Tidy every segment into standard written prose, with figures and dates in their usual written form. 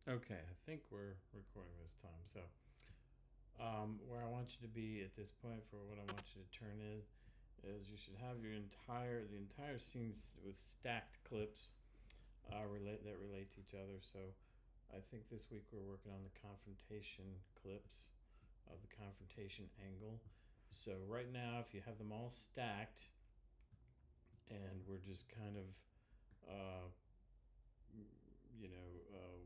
Okay, I think we're recording this time. So, where I want you to be at this point for what I want you to turn is you should have the entire scene with stacked clips relate to each other. So, I think this week we're working on the confrontation clips of the confrontation angle. So right now, if you have them all stacked, and we're just kind of uh,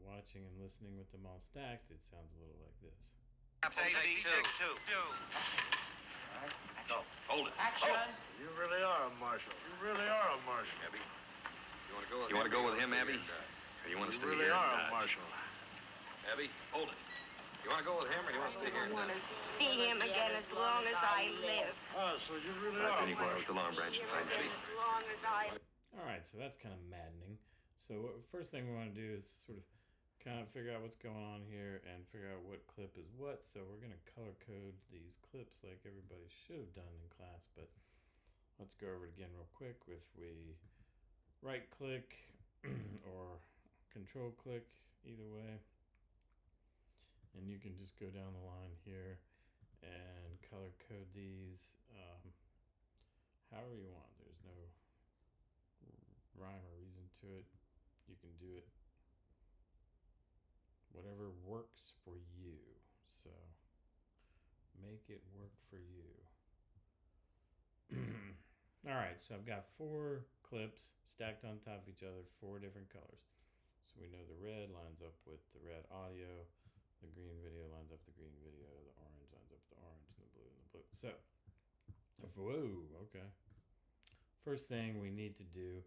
watching and listening with them all stacked, it sounds a little like this. Take two. Go. Hold it. Action! You really are a marshal. You really are a marshal. Abby, you want to go with him, Abby? Or you want to You stay really here? are a marshal. Abby, hold it. You want to go with him, or you want to stay here? I want to see him again as long as I live. Oh, so you really All right, are then a you go out marshal. with the long branch and find Chief. As long as I All right, so that's kind of maddening. So first thing we want to do is sort of kind of figure out what's going on here and figure out what clip is what. So we're going to color code these clips like everybody should have done in class. But let's go over it again real quick. If we right click or control click, either way, and you can just go down the line here and color code these however you want. There's no rhyme or reason to it. You can do it whatever works for you. So make it work for you. All right, so I've got 4 clips stacked on top of each other, 4 different colors. So we know the red lines up with the red audio, the green video lines up with the green video, the orange lines up with the orange, and the blue and the blue. So, whoa, okay. First thing we need to do,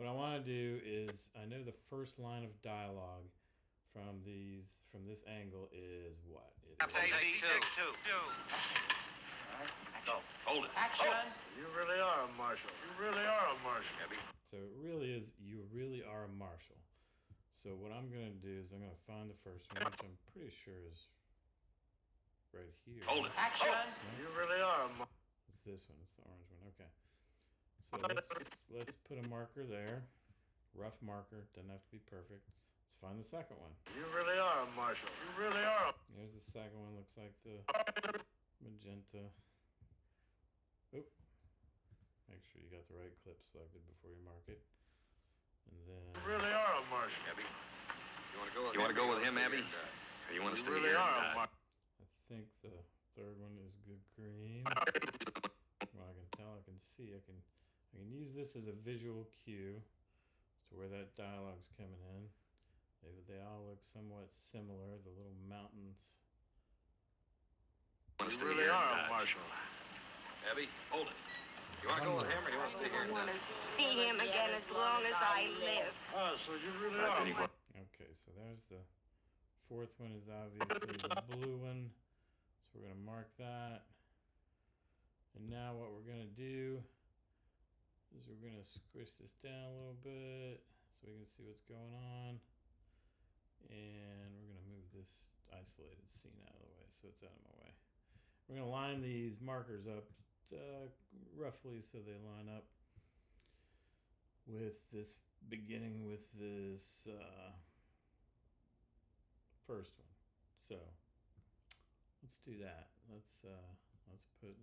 what I want to do is, I know the first line of dialogue from this angle is what? It is. Take two. Go. Hold it. Action! You really are a marshal. You really are a marshal. Abby, So it really is, you really are a marshal. So what I'm going to do is I'm going to find the first one, which I'm pretty sure is right here. hold it. Action! You really are a marshal. It's this one. It's the orange one. Okay. So let's put a marker there. Rough marker. Doesn't have to be perfect. Let's find the second one. You really are a marshal. You really are a... There's the second one. Looks like the magenta. Oop. Make sure you got the right clip selected before you mark it. And then... You really are a marshal. Abby, you want to go with him, Abby? Or you want to You stay really here? are a marshal. I think the third one is good green. Well, I can tell, I can see, I can use this as a visual cue as to where that dialogue's coming in. They all look somewhat similar, the little mountains. You want to You stay really here? are a marshal. Abby, hold it. You want to go with him, or you want to stay here? I want to see him again as long as I live. Oh, so you really All right, are then a you marshal. go. Okay, so there's the fourth one is obviously the blue one. So we're gonna mark that. And now what we're gonna do is we're gonna squish this down a little bit so we can see what's going on. And we're gonna move this isolated scene out of the way so it's out of my way. We're gonna line these markers up roughly so they line up with this, beginning with this first one. So let's do that. Let's put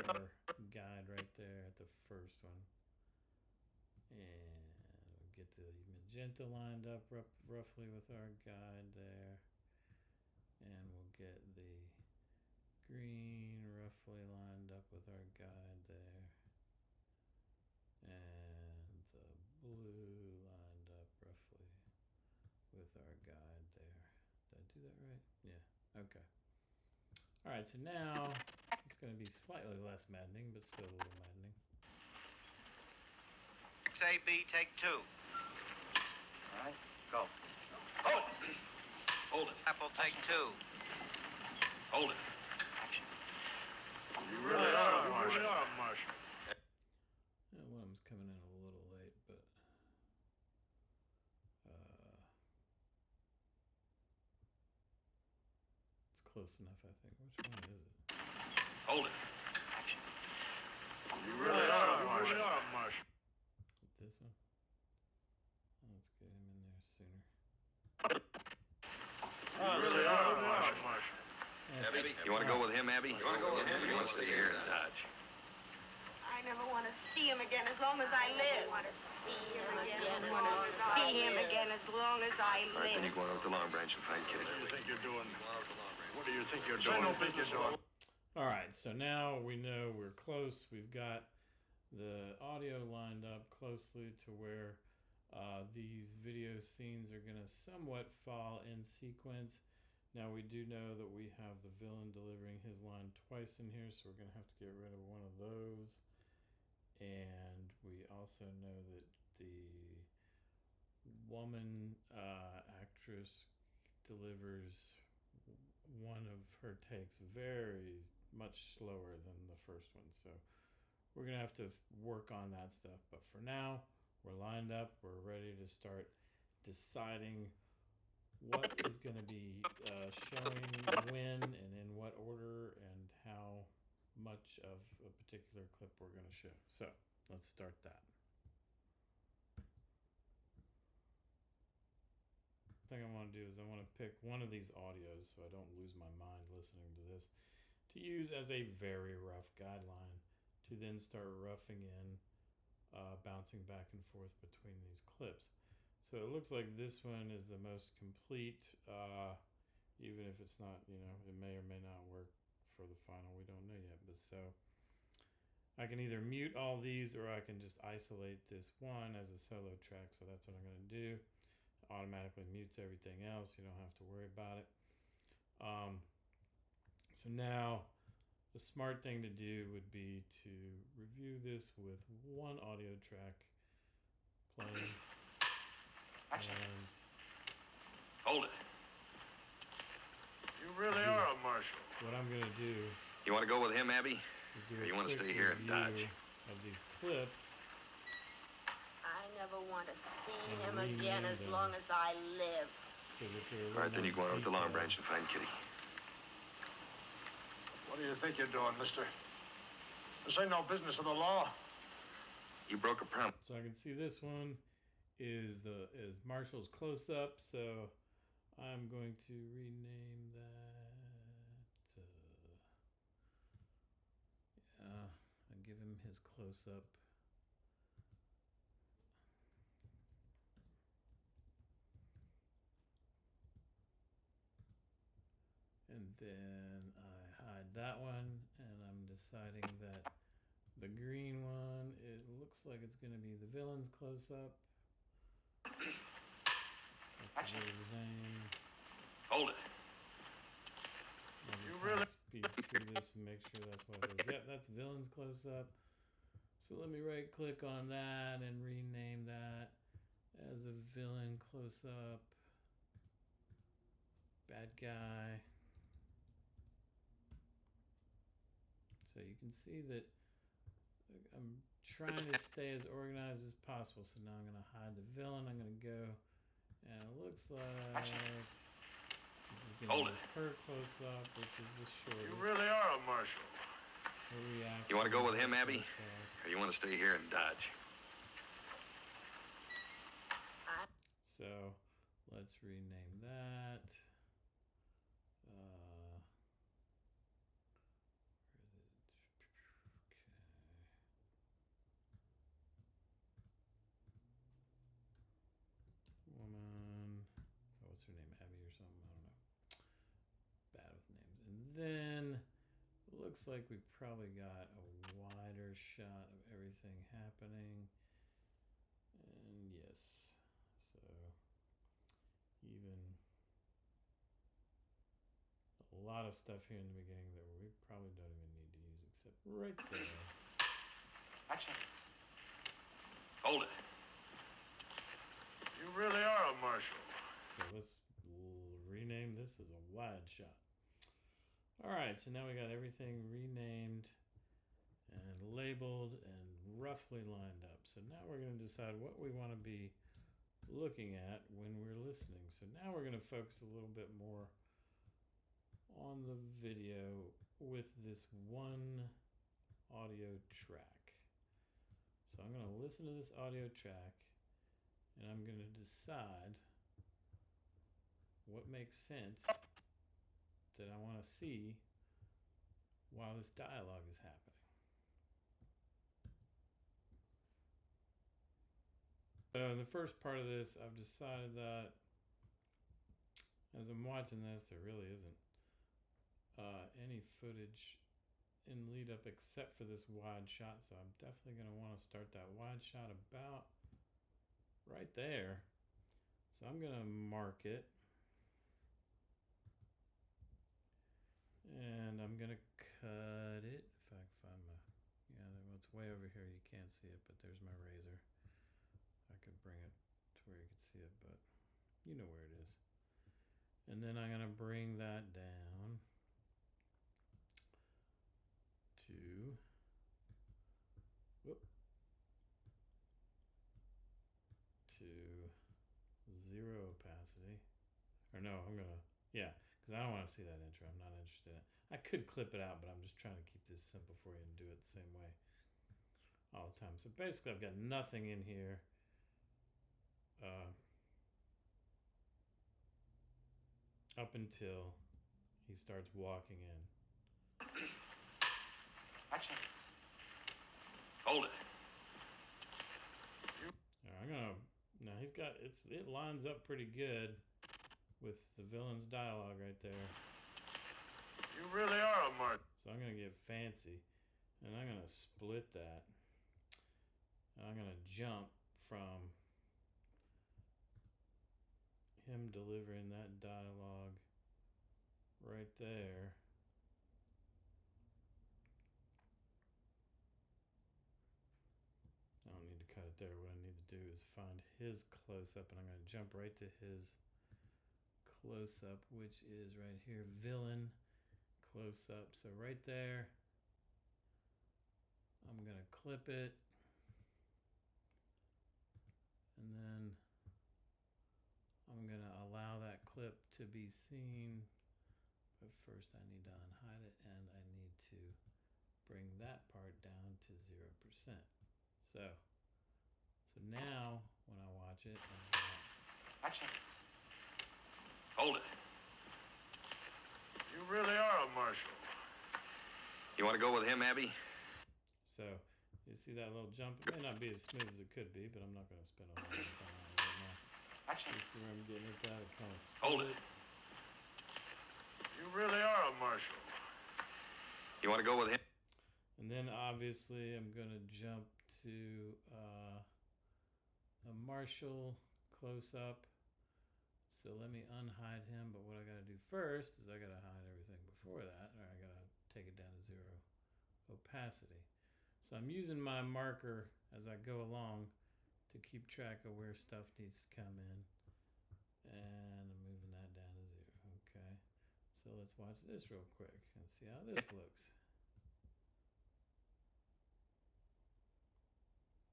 our guide right there at the first one, and we'll get the magenta lined up roughly with our guide there, and we'll get the green roughly lined up with our guide there, and the blue lined up roughly with our guide there. Did I do that right? Yeah. Okay. All right, so now it's going to be slightly less maddening, but still a little maddening. AB, take two. All right, go. Hold it. Hold it. Apple, take two. Hold it. Action. You really are a marshal. You really are a marshal. Yeah, one of them's coming in a little late, but it's close enough, I think. Which one is it? Hold it. Action. You really are a marshal. You really are a marshal. This one? Oh, let's get him in there sooner. You really are a Marshal. Abby, you want to go with him, Abby? You want to go with him, or you want to stay here and dodge? I never want to see him again as long as I live. I want to see him again as long as I All right, then you live. go on out to Long Branch and find Kitty. What do you think you're doing? What do you think you're doing? No business doing. All right, so now we know we're close. We've got the audio lined up closely to where these video scenes are going to somewhat fall in sequence. Now we do know that we have the villain delivering his line twice in here, so we're going to have to get rid of one of those. And we also know that the woman actress delivers one of her takes very much slower than the first one, so we're gonna have to work on that stuff. But for now, we're lined up, we're ready to start deciding what is going to be showing when and in what order and how much of a particular clip we're going to show. So let's start that. The thing I want to do is I want to pick one of these audios so I don't lose my mind listening to this, to use as a very rough guideline to then start roughing in, bouncing back and forth between these clips. So it looks like this one is the most complete, even if it's not, it may or may not work for the final. We don't know yet. But so I can either mute all these or I can just isolate this one as a solo track. So that's what I'm going to do. It automatically mutes everything else. You don't have to worry about it. So now the smart thing to do would be to review this with one audio track playing. And Hold it. You really are a Marshal. what I'm going to do You want to go with him, Abby? is do Or a you wanna quick stay here and review dodge? of these clips. I never want to see And him rename again as them. long as I live. So that they're a All little right, then you go more on out to Long detailed. Branch and find Kitty. What do you think you're doing, mister? This ain't no business of the law. You broke a promise. So I can see this one is Marshall's close up. So I'm going to rename that. I'll give him his close up. And then I hide that one, and I'm deciding that the green one, it looks like it's going to be the villain's close up. I forget his name. Hold it. Let me You kinda really- speed through this and make sure that's what it is. Yep, that's villain's close up. So let me right click on that and rename that as a villain close up. Bad guy. So you can see that I'm trying to stay as organized as possible. So now I'm going to hide the villain. I'm going to go, and it looks like this is going Hold to be it. her close up, which is the shortest. You really are a Marshal. Her reaction You wanna go with him, to Abby? close-up. Or you want to stay here and dodge? So let's rename that. Where is it? Okay. Woman. Oh, what's her name? Abby or something? I don't know. Bad with names. And then it looks like we probably got a wider shot of everything happening. And yes. So even a lot of stuff here in the beginning that we probably don't even need to use except right there. Action. Hold it. You really are a Marshal. So let's rename this as a wide shot. All right, so now we got everything renamed and labeled and roughly lined up. So now we're going to decide what we want to be looking at when we're listening. So now we're going to focus a little bit more on the video with this one audio track. So I'm going to listen to this audio track and I'm going to decide what makes sense that I want to see while this dialogue is happening. So in the first part of this, I've decided that as I'm watching this, there really isn't any footage in lead up except for this wide shot. So I'm definitely going to want to start that wide shot about right there. So I'm going to mark it. And I'm going to cut it. If I can find my, yeah, well, it's way over here. You can't see it, but there's my razor. I could bring it to where you can see it, but you know where it is. And then I'm going to bring that down to, to 0 opacity. Or no, I'm going to, yeah, because I don't want to see that intro. I'm not interested in it. I could clip it out, but I'm just trying to keep this simple for you and do it the same way all the time. So basically, I've got nothing in here. Up until he starts walking in. Action. Hold it. All right, I'm gonna, now he's got, it lines up pretty good with the villain's dialogue right there. You really are a mark. So I'm gonna get fancy and I'm gonna split that. And I'm gonna jump from him delivering that dialogue right there I don't need to cut it there. What I need to do is find his close-up, and I'm going to jump right to his close-up, which is right here, villain close-up. So right there, I'm going to clip it, and then I'm going to allow that clip to be seen. But first I need to unhide it, and I need to bring that part down to 0%. So now when I watch it, Action. Hold it. You really are a marshal. You want to go with him, Abby? so you see that little jump? It may not be as smooth as it could be, but I'm not going to spend a whole lot of time on it right now. Action. You see where I'm getting at that? It kind of Hold it. You really are a marshal. You want to go with him? And then obviously I'm going to jump to a Marshall close-up. So let me unhide him, but what I got to do first is I got to hide everything before that, or I got to take it down to 0 opacity. So I'm using my marker as I go along to keep track of where stuff needs to come in, and I'm moving that down to 0. Okay, so let's watch this real quick and see how this looks.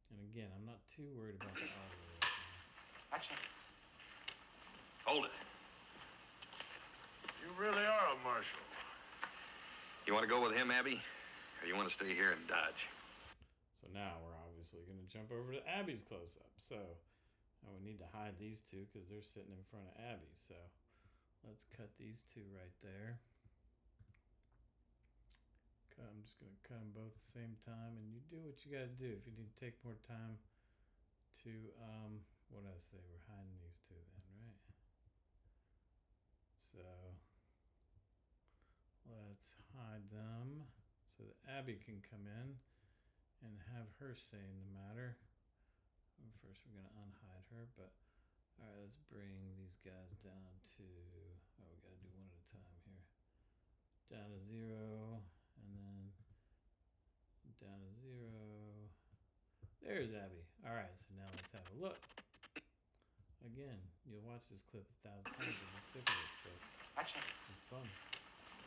And again, I'm not too worried about the audio right now. Action. Hold it. You really are a marshal. You want to go with him, Abby? Or you want to stay here and dodge? So now we're obviously going to jump over to Abby's close-up. So now we need to hide these two because they're sitting in front of Abby. So let's cut these two right there. I'm just going to cut them both at the same time, and you do what you got to do. If you need to take more time to, what did I say? We're hiding these two then, right? So let's hide them so that Abby can come in and have her say in the matter. First we're going to unhide her, but all right, let's bring these guys down to, oh, we got to do one at a time here. Down to 0, and then down to 0. There's Abby. All right, so now let's have a look. Again, you'll watch this clip 1,000 times and you'll sick of it, but Action. it's fun.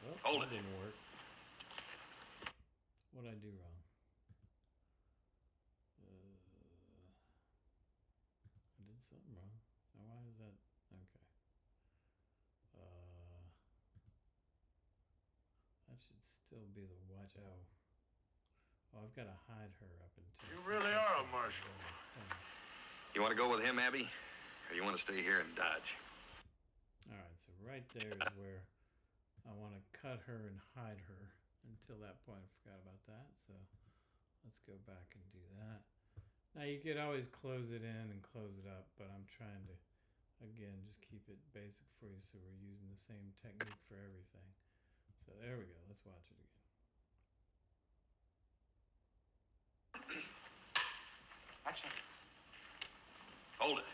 Well, Hold that it. didn't work. What'd I do wrong? I did something wrong. Now, why is that? Okay. That should still be the watch. Oh, I've got to hide her up until. You really are a marshal. You want to go with him, Abby? Or you want to stay here and dodge? Alright, so right there is where I want to cut her and hide her. Until that point, I forgot about that. So let's go back and do that. Now you could always close it in and close it up, but I'm trying to, again, just keep it basic for you so we're using the same technique for everything. So there we go. Let's watch it again. Action. Hold it.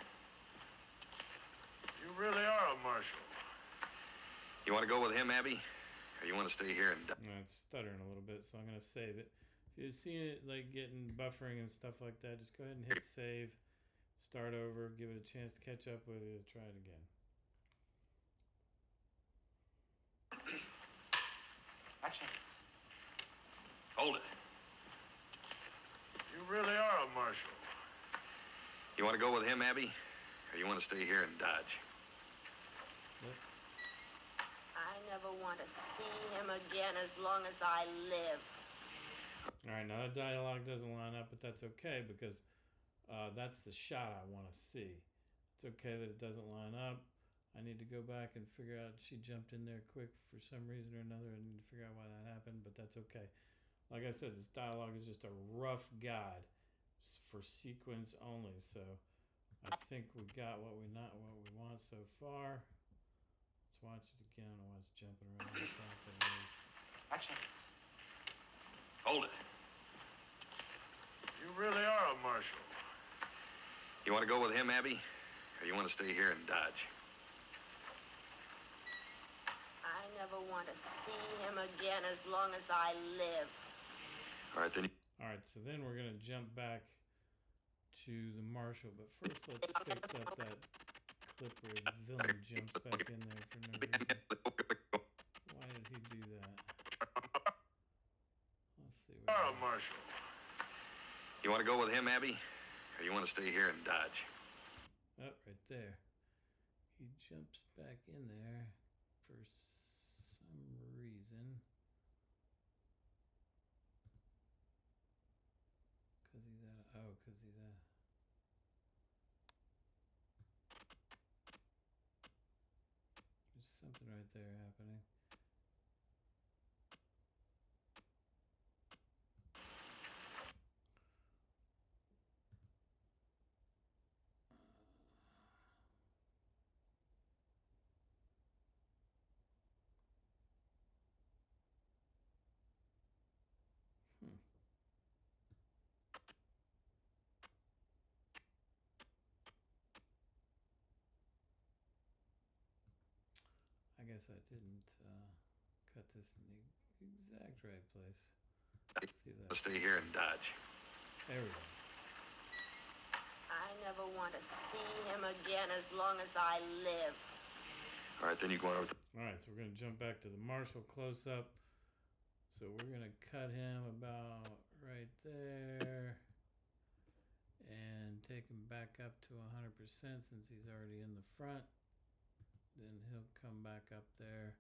You really are a marshal. You want to go with him, Abby? Or you want to stay here and die? It's stuttering a little bit, so I'm going to save it. If you've seen it like getting buffering and stuff like that, just go ahead and hit save, start over, give it a chance to catch up with it, try it again. Action. Hold it. You really are a marshal. You want to go with him, Abby? Or you want to stay here and dodge? Yep. I never want to see him again as long as I live. Alright, now that dialogue doesn't line up, but that's okay because that's the shot I want to see. It's okay that it doesn't line up. I need to go back and figure out she jumped in there quick for some reason or another. I need to figure out why that happened, but that's okay. Like I said, this dialogue is just a rough guide for sequence only, so I think we got what we want so far. Let's watch it again. I don't know why it's jumping around like that, but it is. Action. Hold it. You really are a marshal. You want to go with him, Abby? Or you want to stay here and dodge? I never want to see him again as long as I live. All right, then. Alright, so then we're going to jump back to the marshal, but first let's fix up that clip where the villain jumps back in there for no reason. Why did he do that? Let's see. You are a marshal. You want to go with him, Abby? Or you want to stay here and dodge? Oh, right there. He jumps back in there for some reason. Because he's a... There's something right there happening. I guess I didn't cut this in the exact right place. Let's see that. Stay here and dodge. There we go. I never want to see him again as long as I live. All right, then you go on with the... Alright, so we're going to jump back to the marshal close-up. So we're going to cut him about right there. And take him back up to 100% since he's already in the front. Then he'll come back up there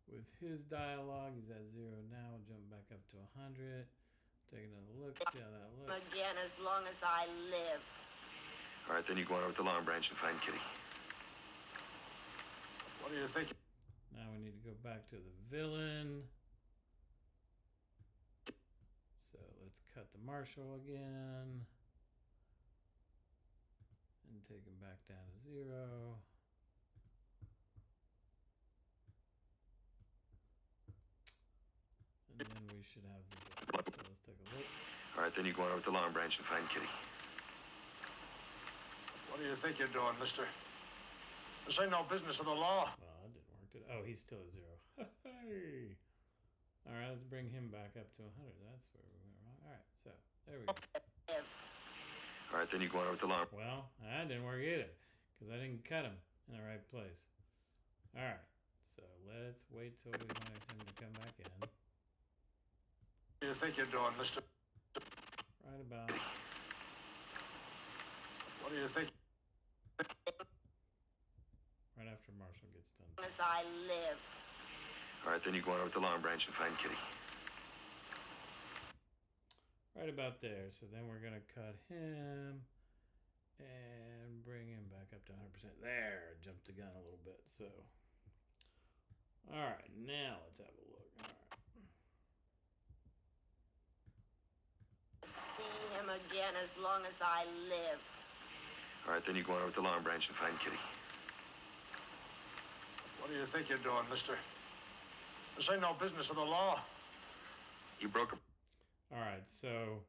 with his dialogue. He's at 0 now. We'll jump back up to 100. Take another look, see how that looks. Again as long as I live. All right, then you go on over to the Long Branch and find Kitty. What do you think? Now we need to go back to the villain. So let's cut the marshal again. And take him back down to 0. And then we should have the villain. So let's take a look. All right, then you go on over to the Long Branch and find Kitty. What do you think you're doing, mister? This ain't no business of the law. Well, that didn't work, did it? Oh, he's still at 0. Hey! Alright, let's bring him back up to 100. That's where we went wrong. Alright, so, there we go. All right, then you go on over to the Long... Well, that didn't work either, because I didn't cut him in the right place. Alright, so let's wait till we want him to come back in. What do you think you're doing, mister? Right about... What do you think? Right after Marshall gets done. As I live. All right, then you go on over to the Long Branch and find Kitty. Right about there. So then we're going to cut him and bring him back up up to 100%. There, I jumped the gun a little bit. So, all right, now let's have a look. All right. See him again as long as I live. All right, then you go on over to Long Branch and find Kitty. What do you think you're doing, mister? This ain't no business of the law. You broke a... All right, so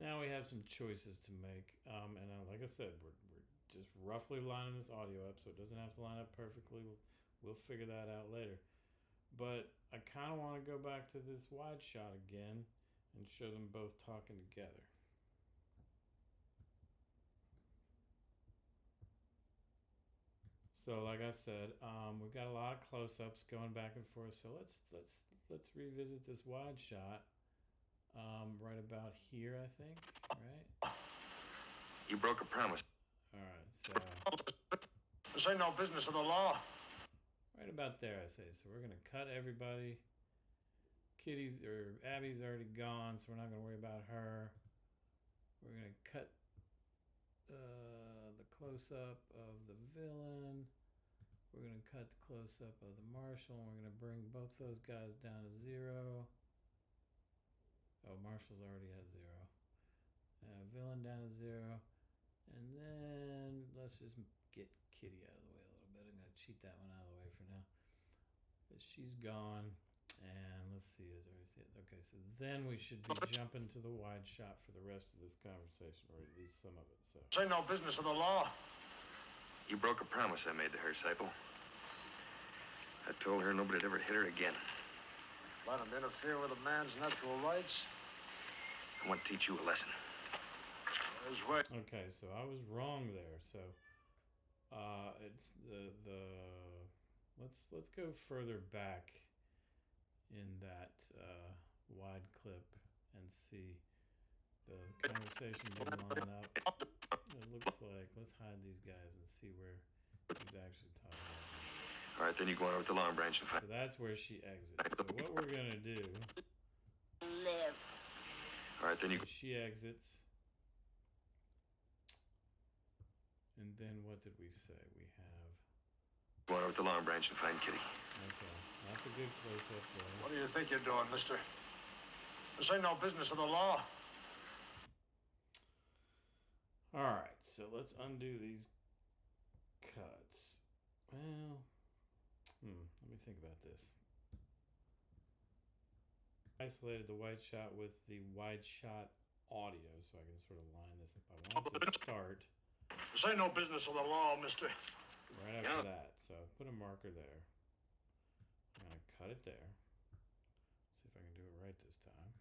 now we have some choices to make. And like I said, we're just roughly lining this audio up, so it doesn't have to line up perfectly. We'll figure that out later. But I kind of want to go back to this wide shot again and show them both talking together. So like I said, we've got a lot of close-ups going back and forth. So let's revisit this wide shot right about here, I think, right? You broke a promise. All right, so This ain't no business of the law. right about there, I say. So we're gonna cut everybody. Kitty's or Abby's already gone, so we're not gonna worry about her. We're gonna cut the close-up of the villain. We're going to cut the close-up of the marshal, and we're going to bring both those guys down to 0. Oh, marshal's already at 0. Villain down to 0. And then let's just get Kitty out of the way a little bit. I'm going to cheat that one out of the way for now. But she's gone. And let's see, is there, okay, so then we should be jumping to the wide shot for the rest of this conversation, or at least some of it. So This ain't no business of the law. You broke a promise I made to her, Saipo. I told her nobody'd ever hit her again. Let him interfere with a man's natural rights. I want to teach you a lesson. His way. okay, so I was wrong there. So it's the let's go further back in that wide clip and see. The conversation didn't line up. It looks like, let's hide these guys and see where he's actually talking about. All right, then you go on over to Long Branch and find... So that's where she exits. So what we're gonna do, Live. All right, then you... she exits. And then what did we say? We have... Go on over to Long Branch and find Kitty. Okay, that's a good close-up there. What do you think you're doing, mister? This ain't no business of the law. All right, so let's undo these cuts. Well, let me think about this. Isolated the wide shot with the wide shot audio, so I can sort of line this up. I want it to start This ain't no business of the law, mister. right after that. So put a marker there. I'm gonna cut it there. See if I can do it right this time.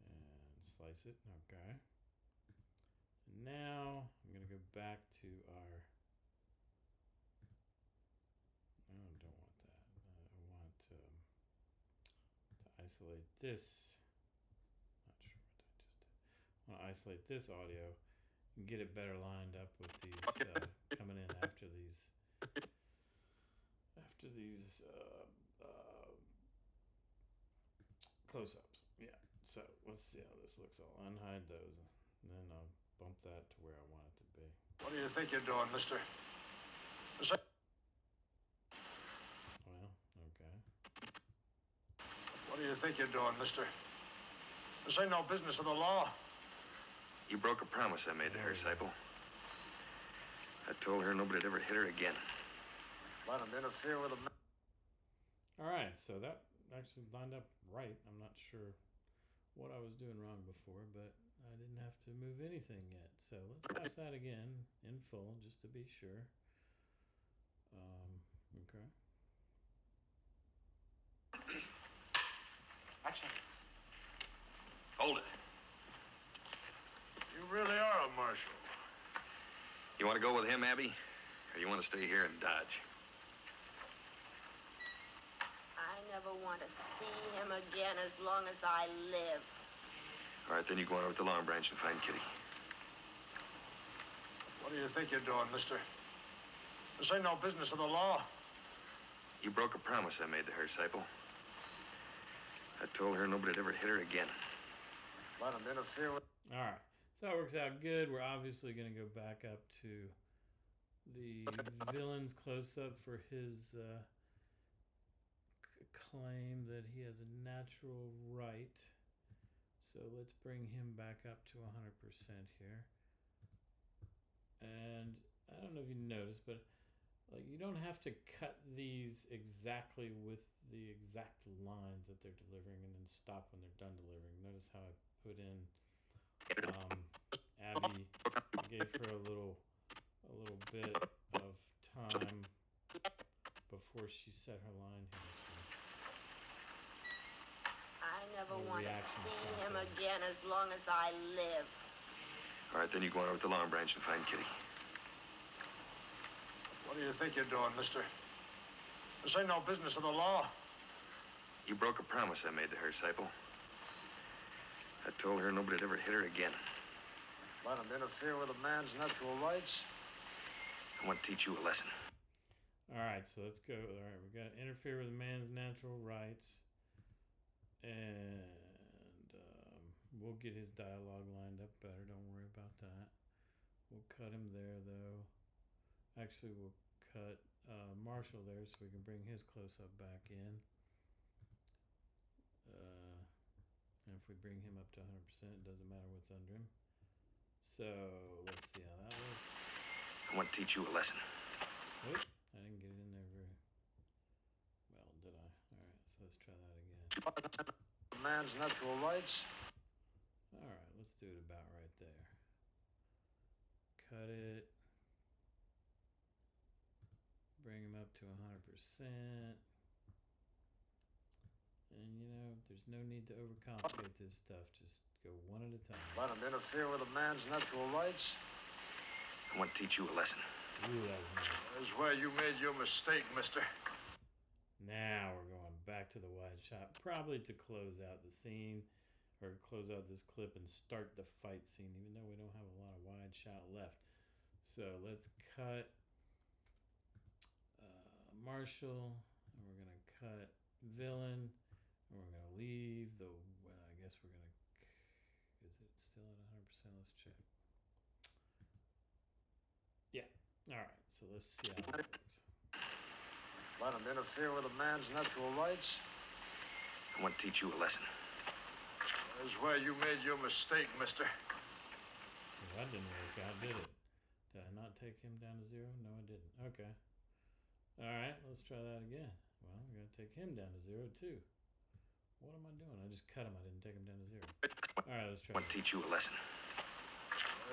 And slice it. Okay. Now I'm going to go back to our... No, I don't want that. I want to isolate this. Not sure what I just did. I want to isolate this audio and get it better lined up with these coming in after these close-ups. Yeah. So let's see how this looks. I'll unhide those and then I'll bump that to where I want it to be. What do you think you're doing, mister? This ain't... Well, okay. What do you think you're doing, mister? This ain't no business of the law. You broke a promise I made to her, Saipo. I told her nobody'd ever hit her again. Let him interfere with a man. All right, so that actually lined up right. I'm not sure what I was doing wrong before, but I didn't have to move anything yet. So let's pass that again in full just to be sure. Okay. Action. Hold it. You really are a marshal. You want to go with him, Abby? Or you want to stay here and dodge? I never want to see him again as long as I live. All right, then you go on over to Long Branch and find Kitty. What do you think you're doing, mister? This ain't no business of the law. You broke a promise I made to her, Saipo. I told her nobody'd ever hit her again. Let him interfere with... All right. So that works out good. We're obviously going to go back up to the villain's close-up for his claim that he has a natural right. So let's bring him back up to 100% here. And I don't know if you noticed, but like you don't have to cut these exactly with the exact lines that they're delivering and then stop when they're done delivering. Notice how I put in Abby, gave her a little bit of time before she said her line here. So. I never Little want to reaction see shot him there. again as long as I live. All right, then you go on over to the Long Branch and find Kitty. What do you think you're doing, mister? This ain't no business of the law. You broke a promise I made to her, Saipo. I told her nobody'd ever hit her again. Let him interfere with a man's natural rights. I want to teach you a lesson. All right, so let's go. All right, we got to interfere with a man's natural rights, and we'll get his dialogue lined up better. Don't worry about that. We'll cut him there, though. Actually, we'll cut Marshall there so we can bring his close-up back in. And if we bring him up to 100%, it doesn't matter what's under him. So let's see how that looks. I want to teach you a lesson. Oop, I didn't get it in there very well, did I? All right, so let's try that again. A man's natural rights. All right, let's do it about right there. Cut it. Bring him up to 100%. And you know, there's no need to overcomplicate this stuff. Just go one at a time. Let him interfere with a man's natural rights. I want to teach you a lesson. Ooh, that's nice. That's where you made your mistake, mister. Now we're going back to the wide shot, probably to close out the scene or close out this clip and start the fight scene, even though we don't have a lot of wide shot left. So let's cut Marshall, and we're going to cut villain, and we're going to leave the, I guess we're going to, is it still at 100%? Let's check. Yeah. All right. So let's see how that works. Let him interfere with a man's natural rights. I want to teach you a lesson. That's where you made your mistake, mister. Well, that didn't work out, did it? Did I not take him down to 0? No, I didn't. Okay. All right. Let's try that again. Well, we're going to take him down to 0, too. What am I doing? I just cut him. I didn't take him down to 0. All right. Let's try I want to teach you a lesson.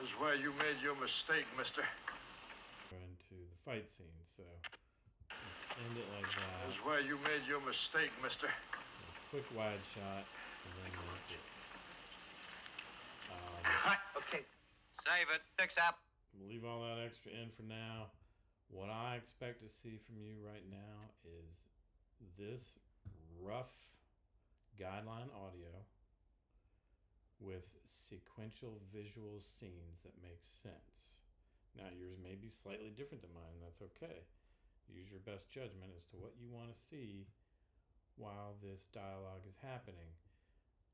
That's where you made your mistake, mister. Go into the fight scene. So let's end it like that. That's where you made your mistake, mister. A quick wide shot, and then that's it. Okay. Save it. Fix up. We'll leave all that extra in for now. What I expect to see from you right now is this rough guideline audio with sequential visual scenes that make sense. Now, yours may be slightly different than mine. That's okay. Use your best judgment as to what you want to see while this dialogue is happening.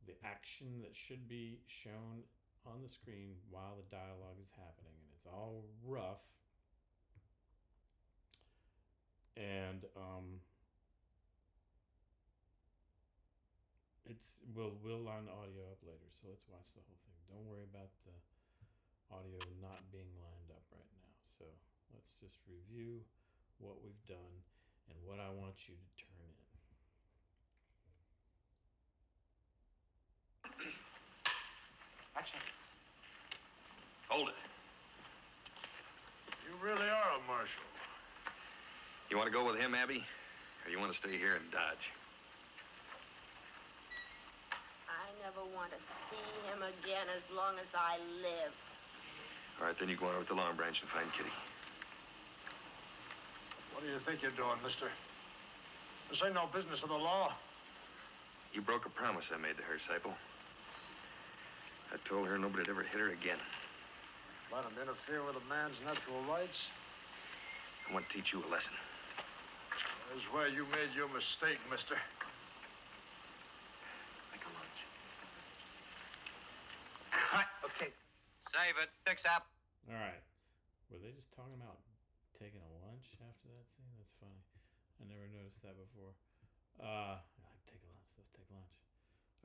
The action that should be shown on the screen while the dialogue is happening. And it's all rough. And we'll line the audio up later. So let's watch the whole thing. Don't worry about the audio not being lined up right now. So let's just review what we've done and what I want you to turn in. Action. Hold it. You really are a marshal. You want to go with him, Abby? Or you want to stay here and dodge? I never want to see him again as long as I live. All right, then you go on over to the Long Branch and find Kitty. What do you think you're doing, mister? This ain't no business of the law. You broke a promise I made to her, Saipo. I told her nobody'd ever hit her again. Let him interfere with a man's natural rights. I want to teach you a lesson. That's where you made your mistake, mister. Like a lunch. Okay. Save it. 6 apple. All right. Were they just talking about taking a lunch after that scene? That's funny. I never noticed that before. Like, take a lunch. Let's take lunch.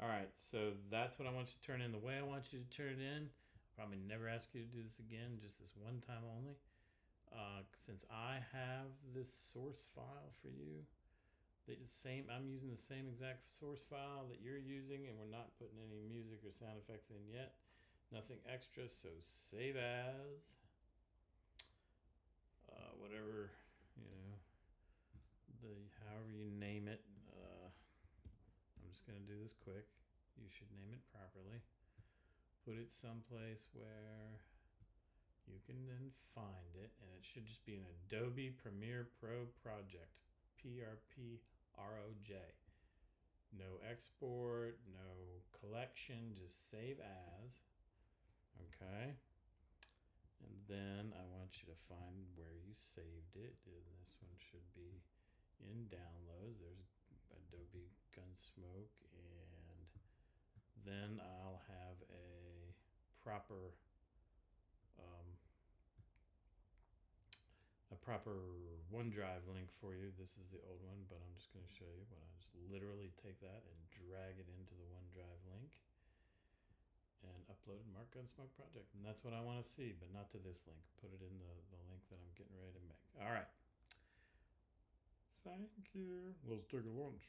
All right. So that's what I want you to turn in. The way I want you to turn it in, probably never ask you to do this again, just this one time only. Since I have this source file for you, I'm using the same exact source file that you're using, and we're not putting any music or sound effects in yet. Nothing extra, so save as. Whatever, however you name it. I'm just going to do this quick. You should name it properly. Put it someplace where you can then find it, and it should just be an Adobe Premiere Pro project. PRPROJ. No export, no collection, just save as. Okay. And then I want you to find where you saved it. And this one should be in downloads. There's Adobe Gunsmoke, and then I'll have a proper OneDrive link for you. This is the old one, but I'm just going to show you. But I just literally take that and drag it into the OneDrive link and upload and mark Gunsmoke project. And that's what I want to see, but not to this link. Put it in the link that I'm getting ready to make. All right. Thank you. Let's take a lunch.